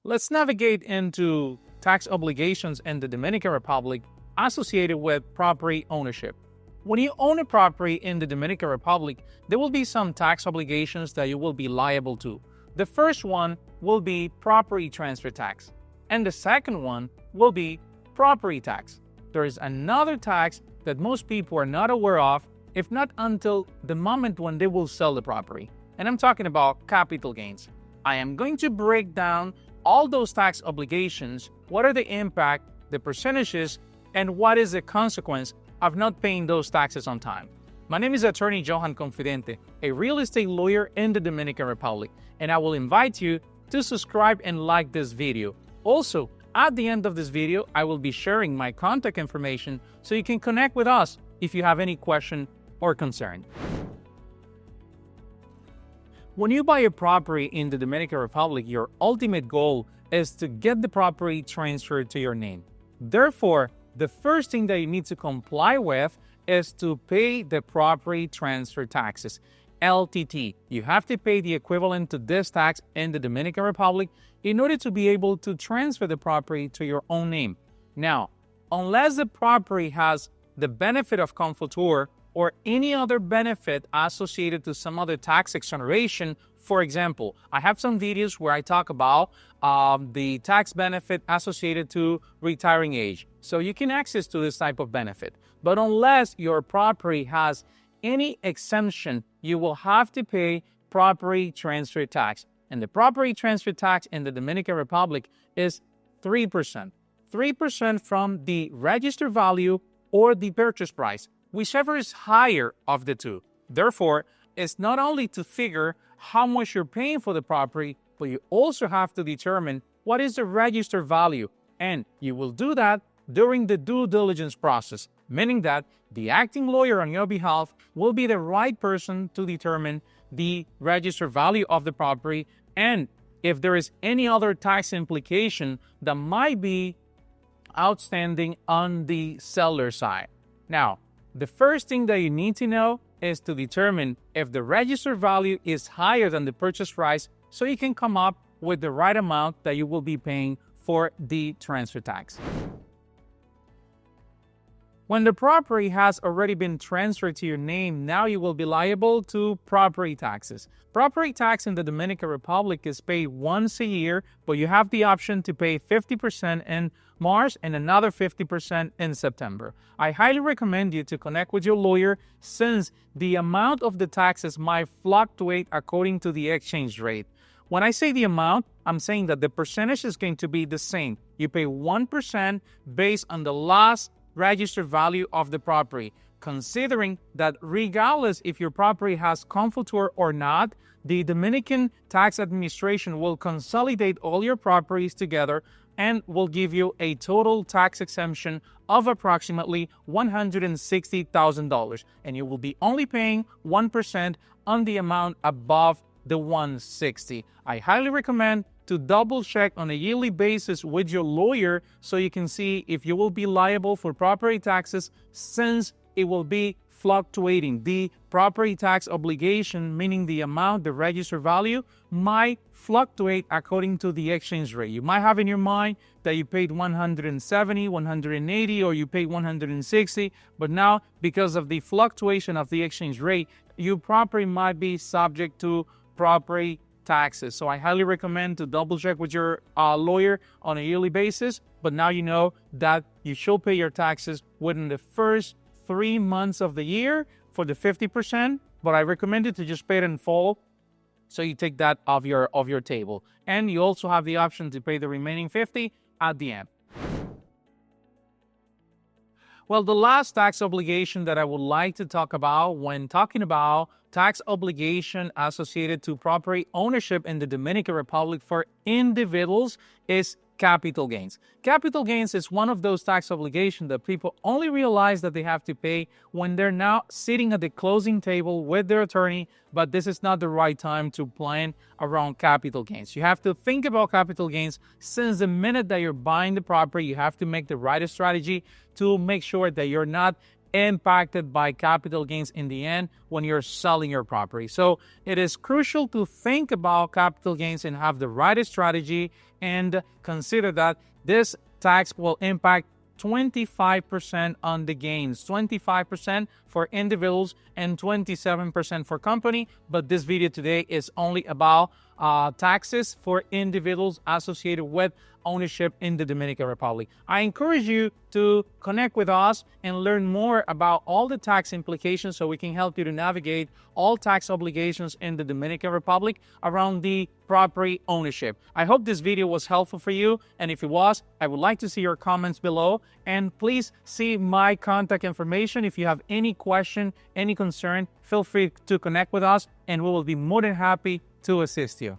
Let's navigate into tax obligations in the Dominican Republic associated with property ownership. When you own a property in the Dominican Republic, there will be some tax obligations that you will be liable to. The first one will be property transfer tax, and the second one will be property tax. There is another tax that most people are not aware of, if not until the moment when they will sell the property. And I'm talking about capital gains. I am going to break down all those tax obligations, what are the impact, the percentages, and what is the consequence of not paying those taxes on time. My name is attorney Johan Confidente, a real estate lawyer in the Dominican Republic, and I will invite you to subscribe and like this video. Also, at the end of this video, I will be sharing my contact information so you can connect with us if you have any question or concern. When you buy a property in the Dominican Republic, your ultimate goal is to get the property transferred to your name. Therefore, the first thing that you need to comply with is to pay the property transfer taxes, LTT. You have to pay the equivalent to this tax in the Dominican Republic in order to be able to transfer the property to your own name. Now, unless the property has the benefit of CONFOTUR or any other benefit associated to some other tax exoneration. For example, I have some videos where I talk about the tax benefit associated to retiring age. So you can access to this type of benefit. But unless your property has any exemption, you will have to pay property transfer tax. And the property transfer tax in the Dominican Republic is 3%. 3% from the registered value or the purchase price, whichever is higher of the two. Therefore, it's not only to figure how much you're paying for the property, but you also have to determine what is the registered value. And you will do that during the due diligence process, meaning that the acting lawyer on your behalf will be the right person to determine the registered value of the property and if there is any other tax implication that might be outstanding on the seller side. Now, the first thing that you need to know is to determine if the registered value is higher than the purchase price so you can come up with the right amount that you will be paying for the transfer tax. When the property has already been transferred to your name, now you will be liable to property taxes. Property tax in the Dominican Republic is paid once a year, but you have the option to pay 50% in March and another 50% in September. I highly recommend you to connect with your lawyer since the amount of the taxes might fluctuate according to the exchange rate. When I say the amount, I'm saying that the percentage is going to be the same. You pay 1% based on the last registered value of the property, considering that regardless if your property has CONFOTUR or not, the Dominican Tax Administration will consolidate all your properties together and will give you a total tax exemption of approximately $160,000, and you will be only paying 1% on the amount above the 160. I highly recommend to double check on a yearly basis with your lawyer so you can see if you will be liable for property taxes since it will be fluctuating. The property tax obligation, meaning the amount, the registered value, might fluctuate according to the exchange rate. You might have in your mind that you paid 170, 180, or you paid 160, but now because of the fluctuation of the exchange rate, your property might be subject to property taxes. So I highly recommend to double check with your lawyer on a yearly basis, but now you know that you should pay your taxes within the first 3 months of the year for the 50%, but I recommend you to just pay it in full so you take that off your table. And you also have the option to pay the remaining 50 at the end. Well, the last tax obligation that I would like to talk about when talking about tax obligation associated to property ownership in the Dominican Republic for individuals is capital gains. Capital gains is one of those tax obligations that people only realize that they have to pay when they're now sitting at the closing table with their attorney, but this is not the right time to plan around capital gains. You have to think about capital gains since the minute that you're buying the property. You have to make the right strategy to make sure that you're not impacted by capital gains in the end when you're selling your property. So it is crucial to think about capital gains and have the right strategy and consider that this tax will impact 25% on the gains, 25% for individuals and 27% for company. But this video today is only about taxes for individuals associated with ownership in the Dominican Republic. I encourage you to connect with us and learn more about all the tax implications so we can help you to navigate all tax obligations in the Dominican Republic around the property ownership. I hope this video was helpful for you, and if it was, I would like to see your comments below, and please see my contact information. If you have any question, any concern, feel free to connect with us and we will be more than happy to assist you.